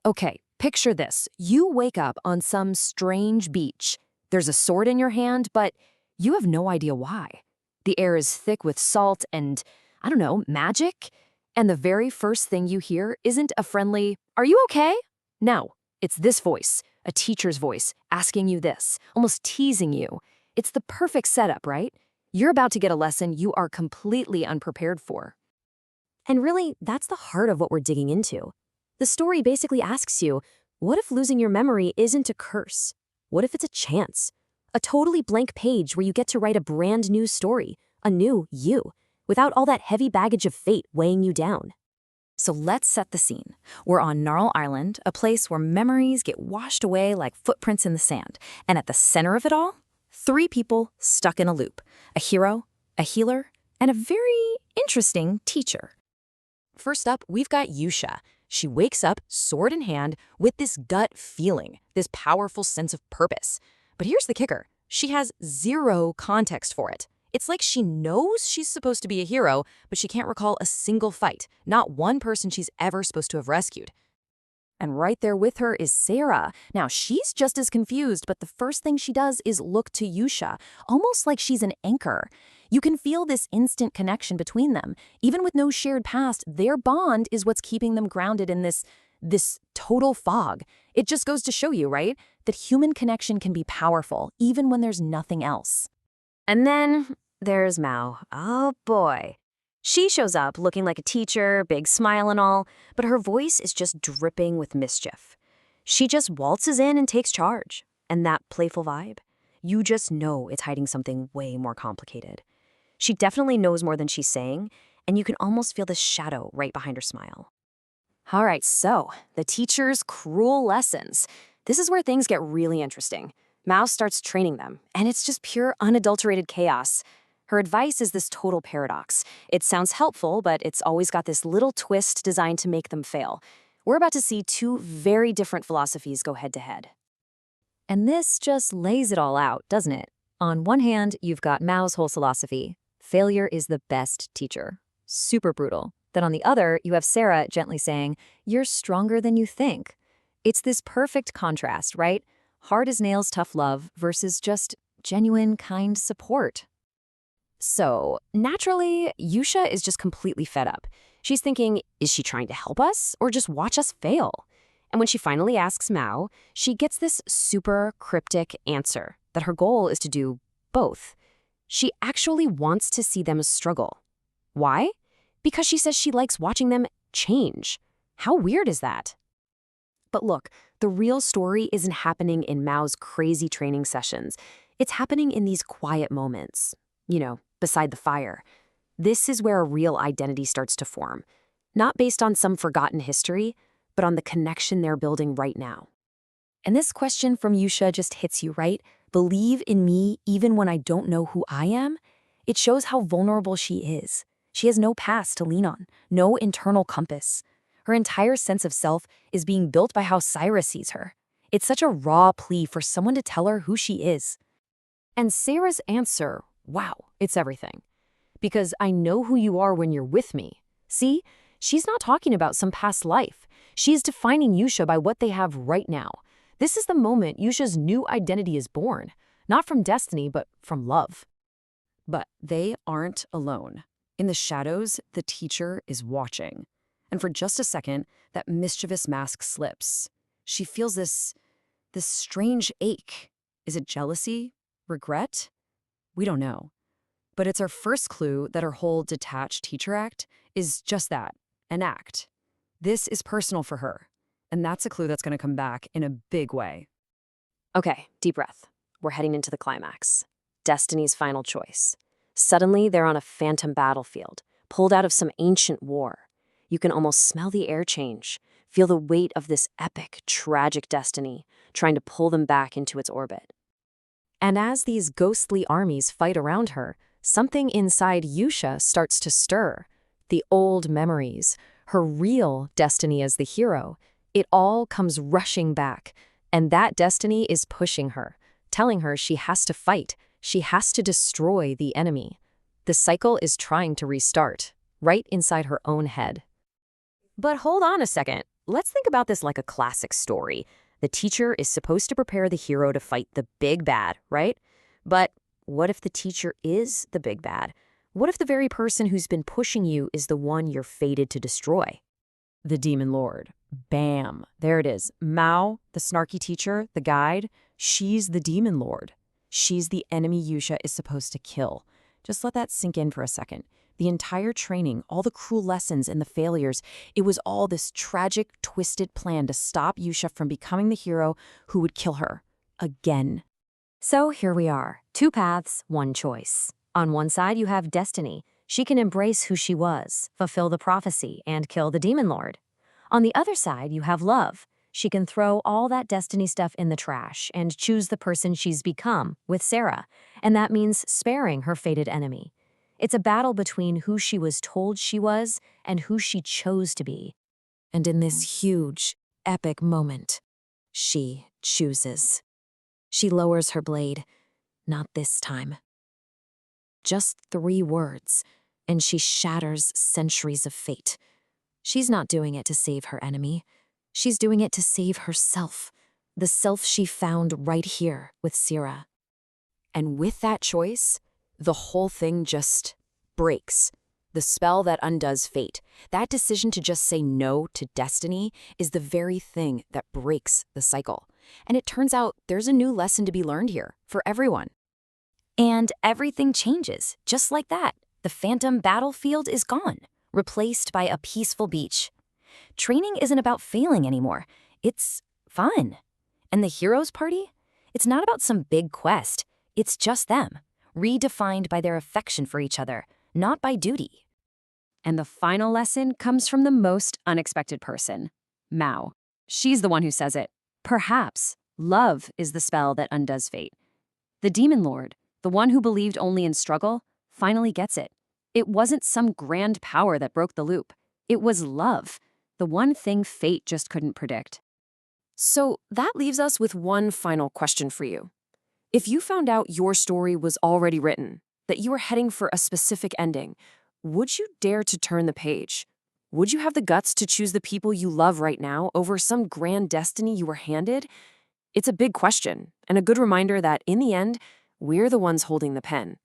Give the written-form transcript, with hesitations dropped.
Okay, picture this. You wake up on some strange beach. There's a sword in your hand, but you have no idea why. The air is thick with salt and, I don't know, magic. And the very first thing you hear isn't a friendly, "Are you okay?" No, it's this voice, a teacher's voice, asking you this, almost teasing you. It's the perfect setup, right? You're about to get a lesson you are completely unprepared for. And really, that's the heart of what we're digging into. The story basically asks you, what if losing your memory isn't a curse? What if it's a chance? A totally blank page where you get to write a brand new story, a new you, without all that heavy baggage of fate weighing you down. So let's set the scene. We're on Gnarl Island, a place where memories get washed away like footprints in the sand. And at the center of it all, 3 people stuck in a loop: a hero, a healer, and a very interesting teacher. First up, we've got Yusha. She wakes up, sword in hand, with this gut feeling, this powerful sense of purpose. But here's the kicker. She has zero context for it. It's like she knows she's supposed to be a hero, but she can't recall a single fight, not one person she's ever supposed to have rescued. And right there with her is Sarah. Now, she's just as confused, but the first thing she does is look to Yusha, almost like she's an anchor. You can feel this instant connection between them. Even with no shared past, their bond is what's keeping them grounded in this total fog. It just goes to show you, right, that human connection can be powerful, even when there's nothing else. And then there's Mao. Oh boy. She shows up looking like a teacher, big smile and all, but her voice is just dripping with mischief. She just waltzes in and takes charge. And that playful vibe, you just know it's hiding something way more complicated. She definitely knows more than she's saying, and you can almost feel the shadow right behind her smile. All right, so the teacher's cruel lessons. This is where things get really interesting. Mao starts training them, and it's just pure unadulterated chaos. Her advice is this total paradox. It sounds helpful, but it's always got this little twist designed to make them fail. We're about to see 2 very different philosophies go head-to-head. And this just lays it all out, doesn't it? On one hand, you've got Mao's whole philosophy. Failure is the best teacher. Super brutal. Then on the other, you have Sarah gently saying, "You're stronger than you think." It's this perfect contrast, right? Hard as nails, tough love versus just genuine, kind support. So, naturally, Yusha is just completely fed up. She's thinking, is she trying to help us or just watch us fail? And when she finally asks Mao, she gets this super cryptic answer that her goal is to do both. She actually wants to see them struggle. Why? Because she says she likes watching them change. How weird is that? But look, the real story isn't happening in Mao's crazy training sessions. It's happening in these quiet moments, beside the fire. This is where a real identity starts to form, not based on some forgotten history, but on the connection they're building right now. And this question from Yusha just hits you, right? Believe in me even when I don't know who I am? It shows how vulnerable she is. She has no past to lean on, no internal compass. Her entire sense of self is being built by how Cyrus sees her. It's such a raw plea for someone to tell her who she is. And Sarah's answer, wow, it's everything. Because I know who you are when you're with me. See, she's not talking about some past life. She's defining Yusha by what they have right now. This is the moment Yusha's new identity is born, not from destiny, but from love. But they aren't alone. In the shadows, the teacher is watching. And for just a second, that mischievous mask slips. She feels this strange ache. Is it jealousy? Regret? We don't know. But it's our first clue that her whole detached teacher act is just that, an act. This is personal for her. And that's a clue that's going to come back in a big way. Okay, deep breath. We're heading into the climax. Destiny's final choice. Suddenly, they're on a phantom battlefield, pulled out of some ancient war. You can almost smell the air change, feel the weight of this epic, tragic destiny, trying to pull them back into its orbit. And as these ghostly armies fight around her, something inside Yusha starts to stir. The old memories, her real destiny as the hero, it all comes rushing back. And that destiny is pushing her, telling her she has to fight, she has to destroy the enemy. The cycle is trying to restart, right inside her own head. But hold on a second. let's think about this like a classic story. The teacher is supposed to prepare the hero to fight the big bad, right? But what if the teacher is the big bad? What if the very person who's been pushing you is the one you're fated to destroy? The Demon Lord. Bam. There it is. Mao, the snarky teacher, the guide, she's the Demon Lord. She's the enemy Yusha is supposed to kill. Just let that sink in for a second. The entire training, all the cruel lessons and the failures, it was all this tragic, twisted plan to stop Yusha from becoming the hero who would kill her. Again. So here we are. 2 paths, 1 choice. On one side, you have Destiny. She can embrace who she was, fulfill the prophecy, and kill the Demon Lord. On the other side, you have Love. She can throw all that Destiny stuff in the trash and choose the person she's become with Sarah, and that means sparing her fated enemy. It's a battle between who she was told she was and who she chose to be. And in this huge, epic moment, she chooses. She lowers her blade. Not this time. Just 3 words, and she shatters centuries of fate. She's not doing it to save her enemy. She's doing it to save herself, the self she found right here with Sira. And with that choice, the whole thing just breaks. The spell that undoes fate, that decision to just say no to destiny, is the very thing that breaks the cycle. And it turns out there's a new lesson to be learned here for everyone. And everything changes, just like that. The phantom battlefield is gone, replaced by a peaceful beach. Training isn't about failing anymore. It's fun. And the hero's party? It's not about some big quest. It's just them, redefined by their affection for each other, not by duty. And the final lesson comes from the most unexpected person, Mao. She's the one who says it. Perhaps love is the spell that undoes fate. The Demon Lord, the one who believed only in struggle, finally gets it. It wasn't some grand power that broke the loop. It was love, the one thing fate just couldn't predict. So that leaves us with one final question for you. If you found out your story was already written, that you were heading for a specific ending, would you dare to turn the page? Would you have the guts to choose the people you love right now over some grand destiny you were handed? It's a big question, and a good reminder that, in the end, we're the ones holding the pen.